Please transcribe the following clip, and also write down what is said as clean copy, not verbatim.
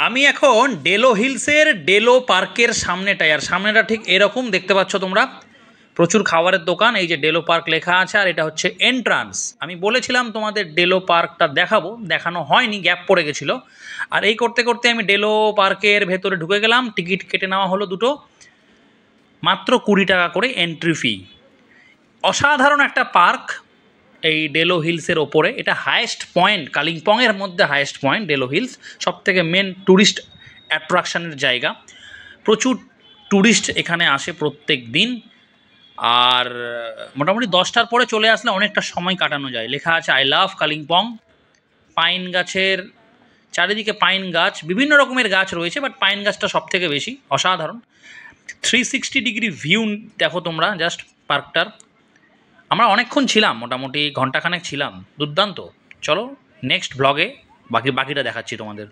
আমি এখন ডেলো হিলসের ডেলো পার্কের সামনেটায়, আর সামনেটা ঠিক এরকম দেখতে পাচ্ছ তোমরা, প্রচুর খাবারের দোকান, এই যে ডেলো পার্ক লেখা আছে, আর এটা হচ্ছে এন্ট্রান্স। আমি বলেছিলাম তোমাদের ডেলো পার্কটা দেখাবো, দেখানো হয়নি, গ্যাপ পড়ে গেছিলো। আর এই করতে করতে আমি ডেলো পার্কের ভেতরে ঢুকে গেলাম। টিকিট কেটে নেওয়া হলো দুটো, মাত্র 20 টাকা করে এন্ট্রি ফি। অসাধারণ একটা পার্ক এই ডেলো হিলসের ওপরে। এটা হায়েস্ট পয়েন্ট, কালিম্পংয়ের মধ্যে হায়েস্ট পয়েন্ট ডেলো হিলস, সব থেকে মেন ট্যুরিস্ট অ্যাট্রাকশানের জায়গা। প্রচুর ট্যুরিস্ট এখানে আসে প্রত্যেক দিন। আর মোটামুটি 10টার পরে চলে আসলে অনেকটা সময় কাটানো যায়। লেখা আছে আই লাভ কালিম্পং। পাইন গাছের চারিদিকে পাইন গাছ, বিভিন্ন রকমের গাছ রয়েছে, বাট পাইন গাছটা সব থেকে বেশি অসাধারণ। 360 ডিগ্রি ভিউ দেখো তোমরা জাস্ট পার্কটার। আমরা অনেকক্ষণ ছিলাম, মোটামুটি ঘন্টাখানেক ছিলাম, দুর্দান্ত। চলো নেক্সট ব্লগে বাকিটা দেখাচ্ছি তোমাদের।